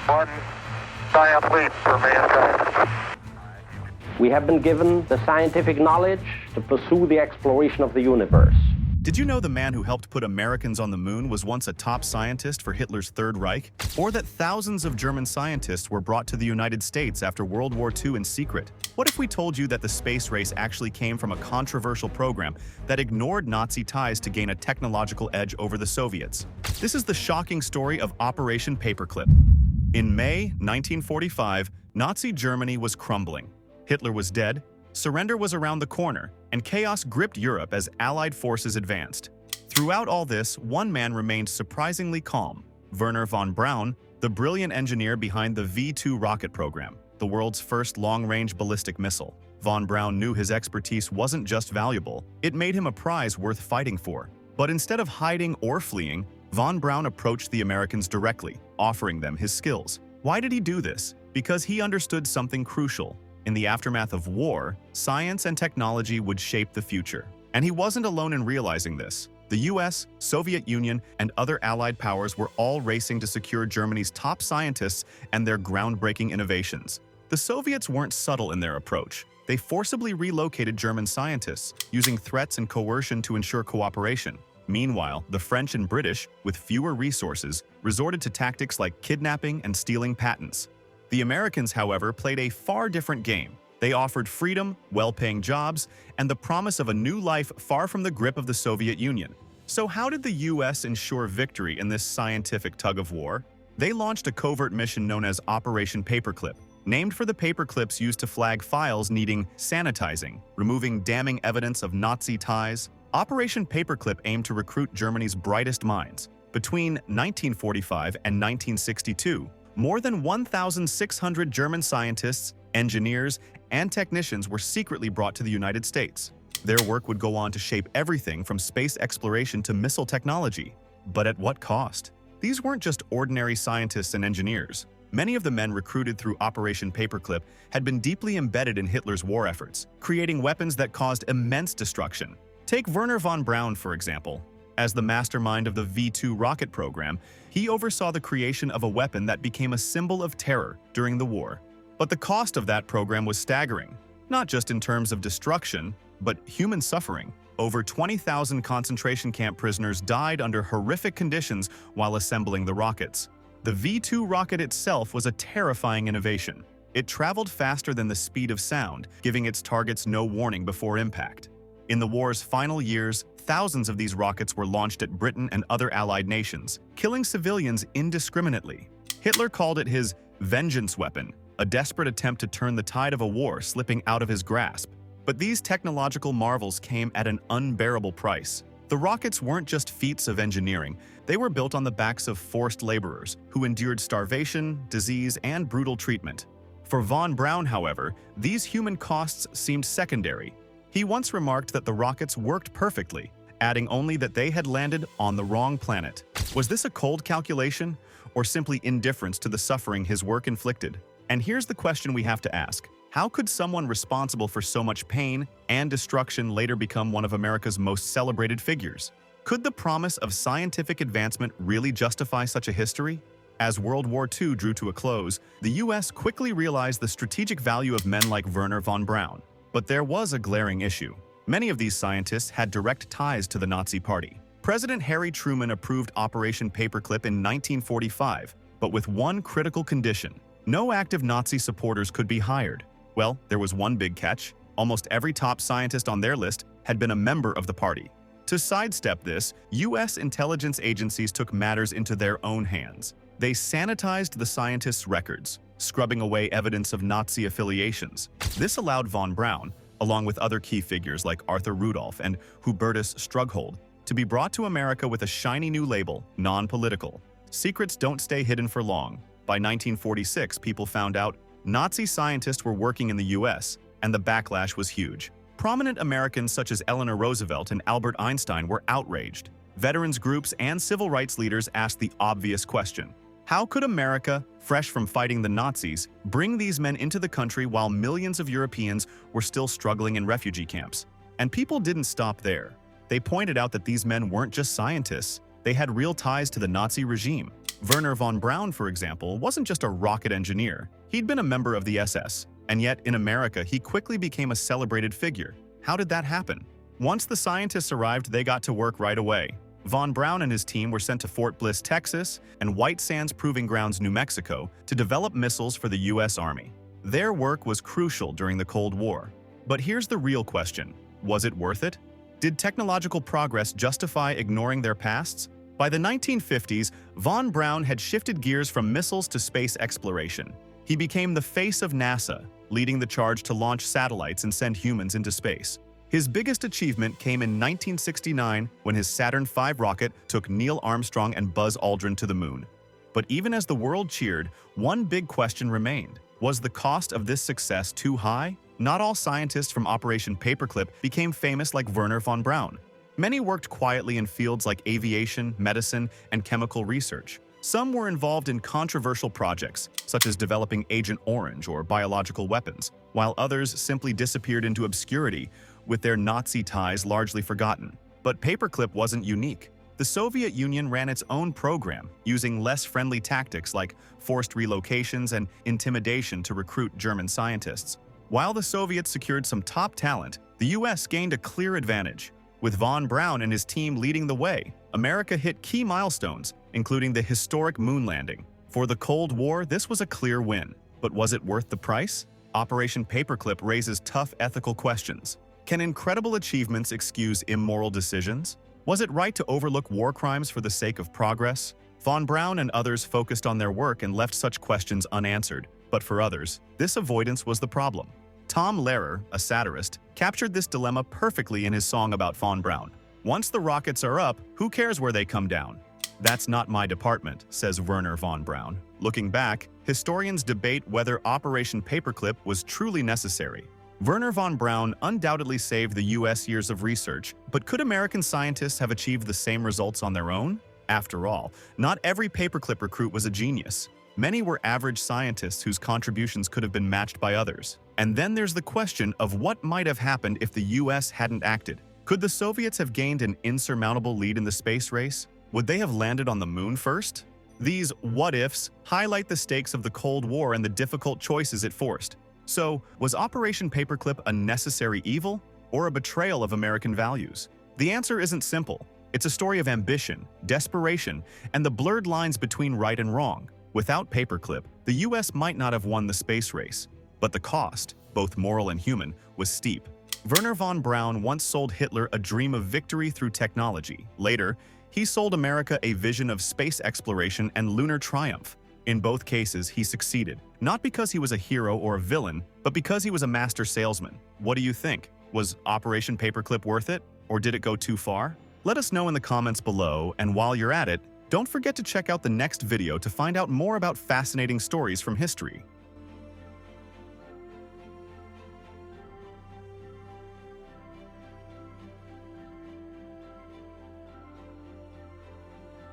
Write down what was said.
One giant leap for mankind. We have been given the scientific knowledge to pursue the exploration of the universe. Did you know the man who helped put Americans on the moon was once a top scientist for Hitler's Third Reich? Or that thousands of German scientists were brought to the United States after World War II in secret? What if we told you that the space race actually came from a controversial program that ignored Nazi ties to gain a technological edge over the Soviets? This is the shocking story of Operation Paperclip. In May 1945, Nazi Germany was crumbling. Hitler was dead, surrender was around the corner, and chaos gripped Europe as Allied forces advanced. Throughout all this, one man remained surprisingly calm: Wernher von Braun, the brilliant engineer behind the V-2 rocket program, the world's first long-range ballistic missile. Von Braun knew his expertise wasn't just valuable, it made him a prize worth fighting for. But instead of hiding or fleeing, von Braun approached the Americans directly, offering them his skills. Why did he do this? Because he understood something crucial. In the aftermath of war, science and technology would shape the future. And he wasn't alone in realizing this. The US, Soviet Union, and other Allied powers were all racing to secure Germany's top scientists and their groundbreaking innovations. The Soviets weren't subtle in their approach. They forcibly relocated German scientists, using threats and coercion to ensure cooperation. Meanwhile, the French and British, with fewer resources, resorted to tactics like kidnapping and stealing patents. The Americans, however, played a far different game. They offered freedom, well-paying jobs, and the promise of a new life far from the grip of the Soviet Union. So how did the US ensure victory in this scientific tug-of-war? They launched a covert mission known as Operation Paperclip, named for the paperclips used to flag files needing sanitizing, removing damning evidence of Nazi ties. Operation Paperclip aimed to recruit Germany's brightest minds. Between 1945 and 1962, more than 1,600 German scientists, engineers, and technicians were secretly brought to the United States. Their work would go on to shape everything from space exploration to missile technology. But at what cost? These weren't just ordinary scientists and engineers. Many of the men recruited through Operation Paperclip had been deeply embedded in Hitler's war efforts, creating weapons that caused immense destruction. Take Wernher von Braun, for example. As the mastermind of the V-2 rocket program, he oversaw the creation of a weapon that became a symbol of terror during the war. But the cost of that program was staggering, not just in terms of destruction, but human suffering. Over 20,000 concentration camp prisoners died under horrific conditions while assembling the rockets. The V-2 rocket itself was a terrifying innovation. It traveled faster than the speed of sound, giving its targets no warning before impact. In the war's final years, thousands of these rockets were launched at Britain and other Allied nations, killing civilians indiscriminately. Hitler called it his vengeance weapon, a desperate attempt to turn the tide of a war slipping out of his grasp. But these technological marvels came at an unbearable price. The rockets weren't just feats of engineering, they were built on the backs of forced laborers who endured starvation, disease, and brutal treatment. For von Braun, however, these human costs seemed secondary. He once remarked that the rockets worked perfectly, adding only that they had landed on the wrong planet. Was this a cold calculation, or simply indifference to the suffering his work inflicted? And here's the question we have to ask. How could someone responsible for so much pain and destruction later become one of America's most celebrated figures? Could the promise of scientific advancement really justify such a history? As World War II drew to a close, the US quickly realized the strategic value of men like Wernher von Braun. But there was a glaring issue. Many of these scientists had direct ties to the Nazi Party. President Harry Truman approved Operation Paperclip in 1945, but with one critical condition: no active Nazi supporters could be hired. Well, there was one big catch. Almost every top scientist on their list had been a member of the party. To sidestep this, US intelligence agencies took matters into their own hands. They sanitized the scientists' records, scrubbing away evidence of Nazi affiliations. This allowed von Braun, along with other key figures like Arthur Rudolph and Hubertus Strughold, to be brought to America with a shiny new label, non-political. Secrets don't stay hidden for long. By 1946, people found out Nazi scientists were working in the US, and the backlash was huge. Prominent Americans such as Eleanor Roosevelt and Albert Einstein were outraged. Veterans groups and civil rights leaders asked the obvious question: how could America, fresh from fighting the Nazis, bring these men into the country while millions of Europeans were still struggling in refugee camps? And people didn't stop there. They pointed out that these men weren't just scientists, they had real ties to the Nazi regime. Werner von Braun, for example, wasn't just a rocket engineer. He'd been a member of the SS, and yet in America he quickly became a celebrated figure. How did that happen? Once the scientists arrived, they got to work right away. Von Braun and his team were sent to Fort Bliss, Texas, and White Sands Proving Grounds, New Mexico, to develop missiles for the U.S. Army. Their work was crucial during the Cold War. But here's the real question. Was it worth it? Did technological progress justify ignoring their pasts? By the 1950s, von Braun had shifted gears from missiles to space exploration. He became the face of NASA, leading the charge to launch satellites and send humans into space. His biggest achievement came in 1969 when his Saturn V rocket took Neil Armstrong and Buzz Aldrin to the moon. But even as the world cheered, one big question remained. Was the cost of this success too high? Not all scientists from Operation Paperclip became famous like Werner von Braun. Many worked quietly in fields like aviation, medicine, and chemical research. Some were involved in controversial projects, such as developing Agent Orange or biological weapons, while others simply disappeared into obscurity, with their Nazi ties largely forgotten. But Paperclip wasn't unique. The Soviet Union ran its own program, using less friendly tactics like forced relocations and intimidation to recruit German scientists. While the Soviets secured some top talent, the US gained a clear advantage. With von Braun and his team leading the way, America hit key milestones, including the historic moon landing. For the Cold War, this was a clear win. But was it worth the price? Operation Paperclip raises tough ethical questions. Can incredible achievements excuse immoral decisions? Was it right to overlook war crimes for the sake of progress? Von Braun and others focused on their work and left such questions unanswered. But for others, this avoidance was the problem. Tom Lehrer, a satirist, captured this dilemma perfectly in his song about von Braun. Once the rockets are up, who cares where they come down? That's not my department, says Werner von Braun. Looking back, historians debate whether Operation Paperclip was truly necessary. Werner von Braun undoubtedly saved the US years of research, but could American scientists have achieved the same results on their own? After all, not every Paperclip recruit was a genius. Many were average scientists whose contributions could have been matched by others. And then there's the question of what might have happened if the US hadn't acted. Could the Soviets have gained an insurmountable lead in the space race? Would they have landed on the moon first? These what-ifs highlight the stakes of the Cold War and the difficult choices it forced. So, was Operation Paperclip a necessary evil or a betrayal of American values? The answer isn't simple. It's a story of ambition, desperation, and the blurred lines between right and wrong. Without Paperclip, the US might not have won the space race. But the cost, both moral and human, was steep. Werner von Braun once sold Hitler a dream of victory through technology. Later, he sold America a vision of space exploration and lunar triumph. In both cases, he succeeded, not because he was a hero or a villain, but because he was a master salesman. What do you think? Was Operation Paperclip worth it, or did it go too far? Let us know in the comments below, and while you're at it, don't forget to check out the next video to find out more about fascinating stories from history.